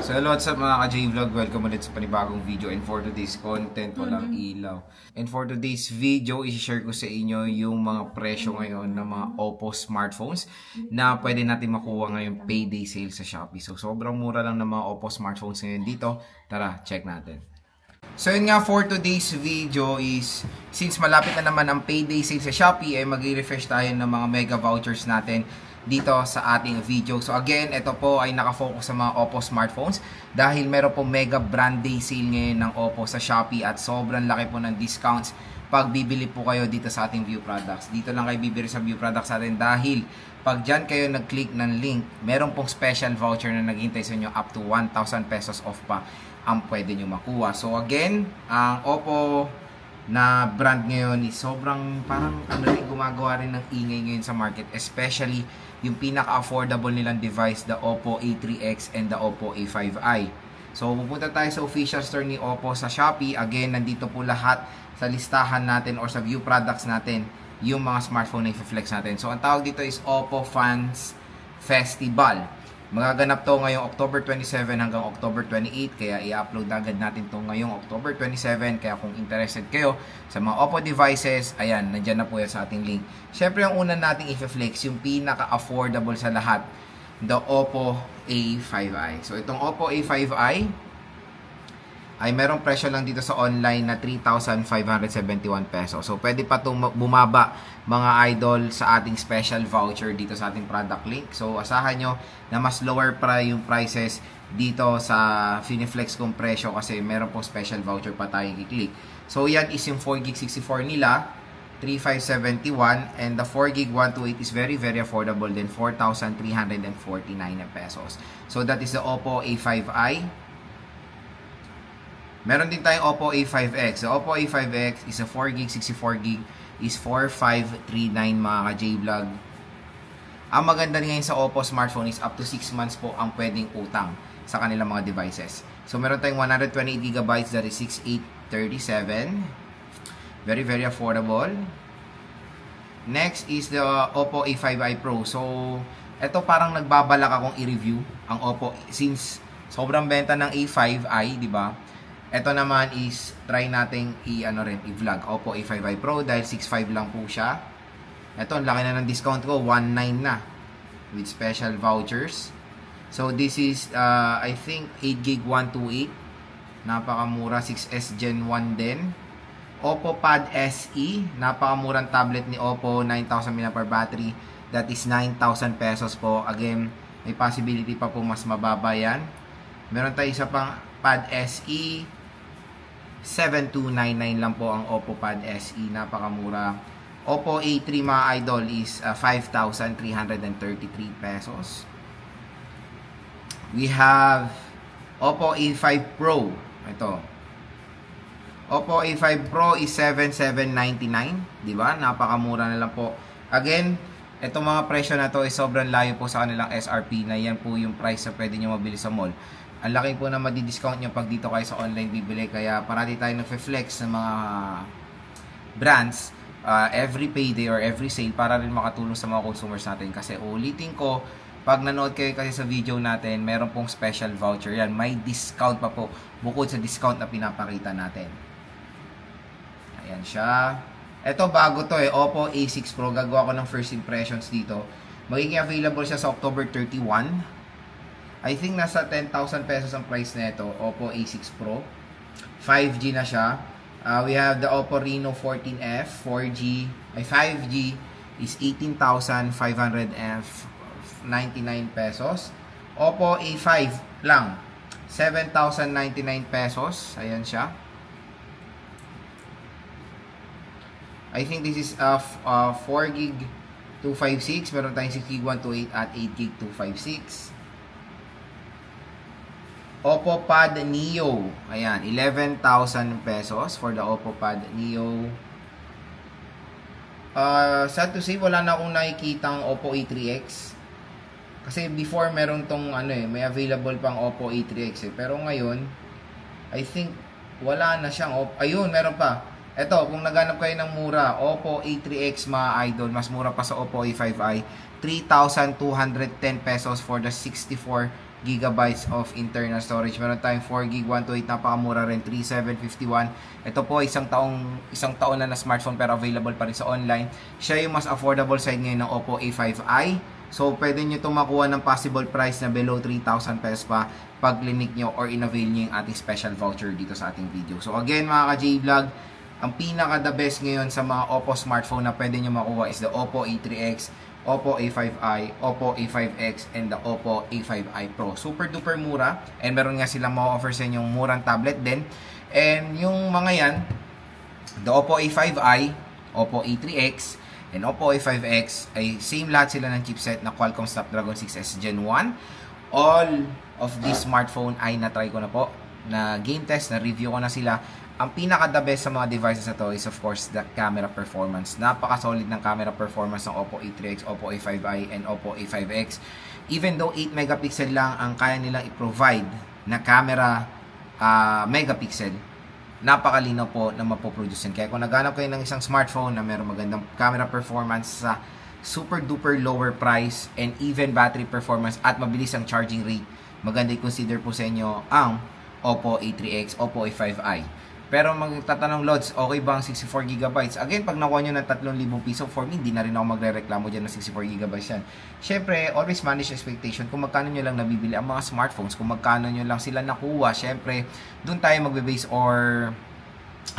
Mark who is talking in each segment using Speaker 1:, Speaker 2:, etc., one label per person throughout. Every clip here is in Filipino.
Speaker 1: So hello, what's up mga ka-J-Vlog? Welcome ulit sa panibagong video. And for today's content, walang ilaw. And for today's video, i-share ko sa inyo yung mga presyo ngayon ng mga Oppo smartphones na pwede natin makuha ngayong payday sale sa Shopee. So sobrang mura lang ng mga Oppo smartphones ngayon dito. Tara, check natin. So yun nga, for today's video is, since malapit na naman ang payday sale sa Shopee, ay mag-refresh tayo ng mga mega vouchers natin dito sa ating video. So again, ito po ay nakafocus sa mga Oppo smartphones dahil meron po mega brand day sale ngayon ng Oppo sa Shopee at sobrang laki po ng discounts pag bibili po kayo dito sa ating view products. Dito lang kayo bibili sa view products natin dahil pag dyan kayo nag-click ng link, meron pong special voucher na naghihintay sa inyo up to 1,000 pesos off pa ang pwede nyo makuha. So again, ang Oppo na brand ngayon is sobrang parang gumagawa rin ng ingay ngayon sa market, especially yung pinaka-affordable nilang device, the Oppo A3X and the Oppo A5i. So pupunta tayo sa official store ni Oppo sa Shopee. Again, nandito po lahat sa listahan natin or sa view products natin yung mga smartphone na i-flex natin. So ang tawag dito is Oppo Fans Festival. Magaganap to ngayong October 27 hanggang October 28, kaya i-upload agad natin to ngayong October 27. Kaya kung interested kayo sa mga Oppo devices, ayan, nandyan na po yan sa ating link. Syempre, ang una nating i-flex, yung pinaka-affordable sa lahat, the Oppo A5i. So itong Oppo A5i ay merong presyo lang dito sa online na 3,571 pesos. So pwede pa itong bumaba mga idol sa ating special voucher dito sa ating product link. So asahan nyo na mas lower pa yung prices dito sa Finiflex kong presyo kasi meron po special voucher pa tayong i-click. So yan is yung 4GB 64 nila, 3,571, and the 4GB 128 is very affordable din, 4,349 pesos. So that is the Oppo A5i. Meron din tayong Oppo A5X. The Oppo A5X is a 4GB 64GB is 4,539 mga ka-J-Vlog. Ang maganda ngayon sa Oppo smartphone is up to 6 months po ang pwedeng utang sa kanilang mga devices. So meron tayong 128GB, that is 6,837. Very affordable. Next is the Oppo A5i Pro. So ito parang nagbabalak akong i-review ang Oppo since sobrang benta ng A5i, di ba? Ito naman is try nating i-vlog Oppo A5i Pro dahil 6.5 lang po siya. Ito, ang laki na ng discount ko, 1.9 na with special vouchers. So this is I think 8GB 128. Napakamura, 6S Gen 1 din. Oppo Pad SE, napakamurang tablet ni Oppo, 9,000 mAh battery. That is 9,000 pesos po. Again, may possibility pa po mas mababa yan. Meron tayo isa pang Pad SE, 7,299 lang po ang Oppo Pad SE, napakamura. Oppo A3 mga idol is 5,333 pesos. We have Oppo A5 Pro. Ito. Oppo A5 Pro is 7,799, di ba? Napakamura na lang po. Again, itong mga presyo na to is sobrang layo po sa kanilang SRP na yan po yung price na pwede nyo mabili sa mall. Ang laki po na madi-discount nyo pag dito kayo sa online bibili. Kaya parati tayo nag-flex ng mga brands every payday or every sale para rin makatulong sa mga consumers natin. Kasi ulitin ko, pag nanood kayo kasi sa video natin, meron pong special voucher yan. May discount pa po bukod sa discount na pinapakita natin. Ayan siya. Ito bago to Oppo A6 Pro. Gagawa ko ng first impressions dito. Magiging available siya sa October 31. I think nasa 10,000 pesos ang price na ito, Oppo A6 Pro. 5G na siya. We have the Oppo Reno 14F, 5G is 18,599 pesos. Oppo A5 lang, 7,099 pesos. Ayan siya. I think this is 4GB 256. Meron tayong 6GB 128 at 8GB 256. Oppo Pad Neo. Ayan, 11,000 pesos for the Oppo Pad Neo. Sad to say, wala na akong nakikitang Oppo A3X. Kasi before meron tong may available pang Oppo A3X Pero ngayon, I think wala na siyang ayun, meron pa. Ito, kung naghanap kayo ng mura, Oppo A3X mga idol, mas mura pa sa Oppo A5i. 3,210 pesos for the 64 gigabytes of internal storage. Meron tayong 4GB 128, napakamura rin, 3,751. Ito po isang taon na smartphone pero available pa rin sa online. Siya yung mas affordable side ngayon ng Oppo A5i. So pwede nyo itong makuha ng possible price na below 3,000 pesos pa pag clinic nyo or in-avail nyo yung ating special voucher dito sa ating video. So again mga ka-J-Vlog, ang pinaka the best ngayon sa mga Oppo smartphone na pwede nyo makuha is the Oppo A3X, Oppo A5i, Oppo A5X, and the Oppo A5i Pro. Super duper mura, and meron nga silang ma-offer sa inyong murang tablet din. And yung mga yan, the Oppo A5i, Oppo A3X, and Oppo A5X ay same lahat sila ng chipset na Qualcomm Snapdragon 6S Gen 1. All of this smartphone ay na-try ko na po, na game test, na review ko na sila. Ang pinaka-the best sa mga devices na to is of course the camera performance. Napaka-solid ng camera performance ng Oppo A3X, Oppo A5i, and Oppo A5X. Even though 8 megapixel lang ang kaya nilang i-provide na camera megapixel, napakalinaw po na mapoproduce yan. Kaya kung naghanap kayo ng isang smartphone na mayroong magandang camera performance sa super duper lower price and even battery performance at mabilis ang charging rate, maganda i-consider po sa inyo ang Oppo A3X, Oppo A5i. Pero magtatanong, Lods, okay ba ang 64GB? Again, pag nakuha nyo ng 3,000 piso, for me, hindi na rin ako magre-reklamo dyan ng 64GB yan. Syempre, always manage expectation. Kung magkano nyo lang nabibili ang mga smartphones, kung magkano nyo lang sila nakuha, syempre, dun tayo magbe-base or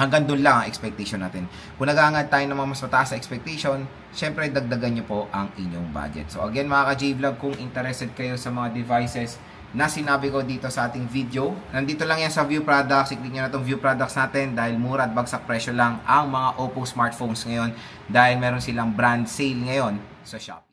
Speaker 1: hanggang dun lang ang expectation natin. Kung nag-aangad tayo ng mga mas mataas na expectation, syempre, dagdagan nyo po ang inyong budget. So, again, mga ka-J-Vlog, kung interested kayo sa mga devices na sinabi ko dito sa ating video, nandito lang yan sa View Products. I-click nyo na itong View Products natin dahil mura at bagsak presyo lang ang mga Oppo smartphones ngayon dahil meron silang brand sale ngayon sa Shopee.